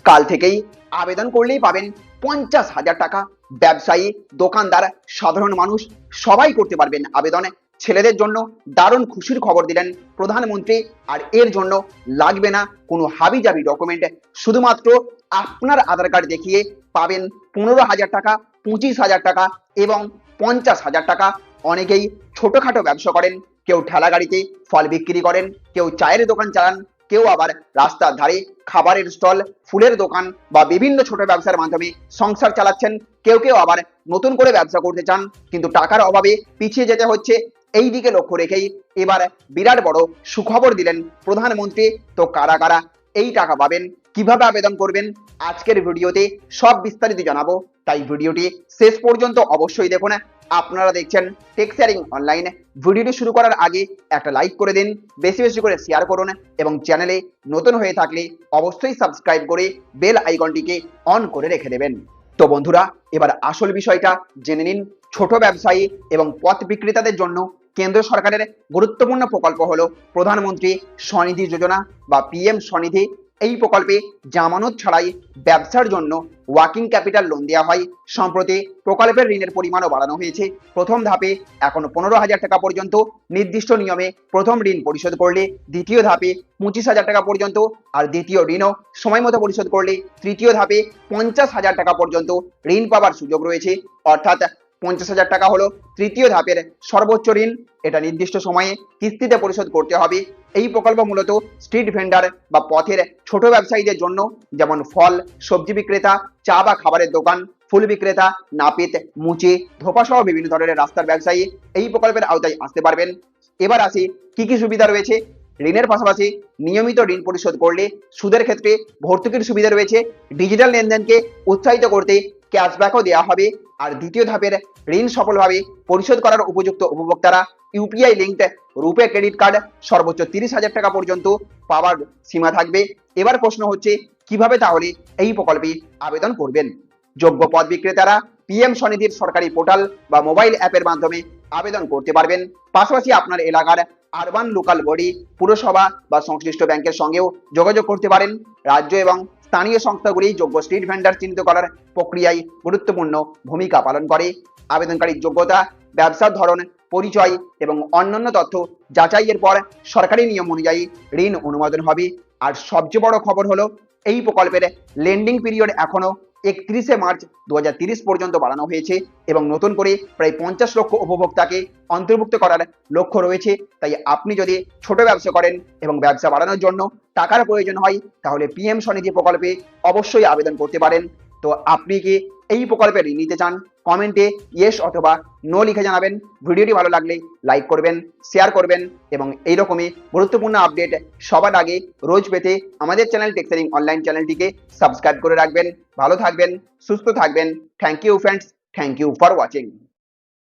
কাল থেকেই আবেদন করলেই পাবেন 50,000 টাকা। ব্যবসায়ী, দোকানদার, সাধারণ মানুষ সবাই করতে পারবেন আবেদন। ছেলেদের জন্য দারুণ খুশির খবর দিলেন প্রধানমন্ত্রী। আর এর জন্য লাগবে না কোনো হাবিজাবি ডকুমেন্ট, শুধুমাত্র আপনার আধার কার্ড দেখিয়ে পাবেন 15,000 টাকা, 25,000 টাকা এবং 50,000 টাকা। অনেকেই ছোটখাটো ব্যবসা করেন, কেউ ঠেলা গাড়িতে ফল বিক্রি করেন, কেউ চায়ের দোকান চালান, কেউ আবার রাস্তার ধারে খাবারের স্টল, ফুলের দোকান বা বিভিন্ন ছোট ব্যবসার মাধ্যমে সংসার চালাচ্ছেন। কেউ কেউ আবার নতুন করে ব্যবসা করতে চান, কিন্তু টাকার অভাবে পিছিয়ে যেতে হচ্ছে। এই দিকে লক্ষ্য রেখেই এবার বিরাট বড় সুখবর দিলেন প্রধানমন্ত্রী। তো কারা কারা এই টাকা পাবেন, কিভাবে আবেদন করবেন, আজকের ভিডিওতে সব বিস্তারিত জানাবো। তাই ভিডিওটি শেষ পর্যন্ত অবশ্যই দেখুন। আপনারা দেখছেন টেক শেয়ারিং অনলাইন। ভিডিওটি শুরু করার আগে একটা লাইক করে দিন, বেশি বেশি করে শেয়ার করুন এবং চ্যানেলে নতুন হয়ে থাকলে অবশ্যই সাবস্ক্রাইব করে বেল আইকনটিকে অন করে রেখে দেবেন। তো বন্ধুরা, এবার আসল বিষয়টা জেনে নিন। ছোট ব্যবসায়ী এবং পথ বিক্রেতাদের জন্য কেন্দ্র সরকারের গুরুত্বপূর্ণ প্রকল্প হলো প্রধানমন্ত্রী স্বনিধি যোজনা বা পিএম স্বনিধি। এই প্রকল্পে জামানত ছাড়াই ব্যবসার জন্য ওয়ার্কিং ক্যাপিটাল লোন দেওয়া হয়। সম্প্রতি প্রকল্পের ঋণের পরিমাণও বাড়ানো হয়েছে। প্রথম ধাপে এখন 15,000 টাকা পর্যন্ত নির্দিষ্ট নিয়মে প্রথম ঋণ পরিশোধ করলে, দ্বিতীয় ধাপে 25,000 টাকা পর্যন্ত, আর দ্বিতীয় ঋণও সময় মতো পরিশোধ করলে তৃতীয় ধাপে 50,000 টাকা পর্যন্ত ঋণ পাওয়ার সুযোগ রয়েছে। অর্থাৎ 50,000 টাকা হলো তৃতীয় ধাপের সর্বোচ্চ ঋণ। এটা নির্দিষ্ট সময়ে কিস্তিতে পরিশোধ করতে হবে। এই প্রকল্প মূলত স্ট্রিট ভেন্ডার বা পথের ছোট ব্যবসায়ীদের জন্য, যেমন ফল, সবজি বিক্রেতা, চা বা খাবারের দোকান, ফুল বিক্রেতা, নাপিত, মুচি, ধোপা সহ বিভিন্ন ধরনের রাস্তার ব্যবসায়ী এই প্রকল্পের আওতায় আসতে পারবেন। এবার আসি কি কি সুবিধা রয়েছে। ঋণের পাশাপাশি নিয়মিত ঋণ পরিশোধ করলে সুদের ক্ষেত্রে ভর্তুকির সুবিধা রয়েছে। ডিজিটাল লেনদেনকে উৎসাহিত করতে ক্যাশব্যাকও দেওয়া হবে। আর দ্বিতীয় ধাপের ঋণ সফলভাবে পরিশোধ করার উপযুক্ত উপভোক্তারা ইউপিআই লিঙ্কড রুপে ক্রেডিট কার্ড সর্বোচ্চ 30,000 টাকা পর্যন্ত পাওয়ার সীমা থাকবে। এবার প্রশ্ন হচ্ছে, কিভাবে তাহলে এই প্রকল্পে আবেদন করবেন। যোগ্য পথ বিক্রেতারা পিএম স্বনিধির সরকারি পোর্টাল বা মোবাইল অ্যাপের মাধ্যমে আবেদন করতে পারবেন। পাশাপাশি আপনার এলাকার আরবান লোকাল বডি, পুরসভা বা সংশ্লিষ্ট ব্যাংকের সঙ্গেও যোগাযোগ করতে পারেন। রাজ্য এবং স্থানীয় সংস্থাগুলি যোগ্য স্ট্রিট ভেন্ডার চিহ্নিত করার প্রক্রিয়ায় গুরুত্বপূর্ণ ভূমিকা পালন করে। আবেদনকারীর যোগ্যতা, ব্যবসার ধরন, পরিচয় এবং অন্যান্য তথ্য যাচাইয়ের পর সরকারি নিয়ম অনুযায়ী ঋণ অনুমোদন হবে। আর সবচেয়ে বড় খবর হলো, এই প্রকল্পের লেন্ডিং পিরিয়ড এখনো 31শে মার্চ 2030 পর্যন্ত বাড়ানো হয়েছে এবং নতুন করে প্রায় 50 লক্ষ উপভোক্তাকে অন্তর্ভুক্ত করার লক্ষ্য রয়েছে। তাই আপনি যদি ছোট ব্যবসা করেন এবং ব্যবসা বাড়ানোর জন্য টাকার প্রয়োজন হয়, তাহলে পিএম স্বনিধি প্রকল্পে অবশ্যই আবেদন করতে পারেন। তো আপনি কি এই প্রকল্পে ঋণ নিতে চান? কমেন্টে ইয়েস অথবা নো লিখে জানাবেন। ভিডিওটি ভালো লাগলে লাইক করবেন, শেয়ার করবেন এবং এইরকমই গুরুত্বপূর্ণ আপডেট সবার আগে রোজ পেতে আমাদের চ্যানেল টেক শেয়ারিং অনলাইন চ্যানেলটিকে সাবস্ক্রাইব করে রাখবেন। ভালো থাকবেন, সুস্থ থাকবেন। Thank you friends, thank you for watching.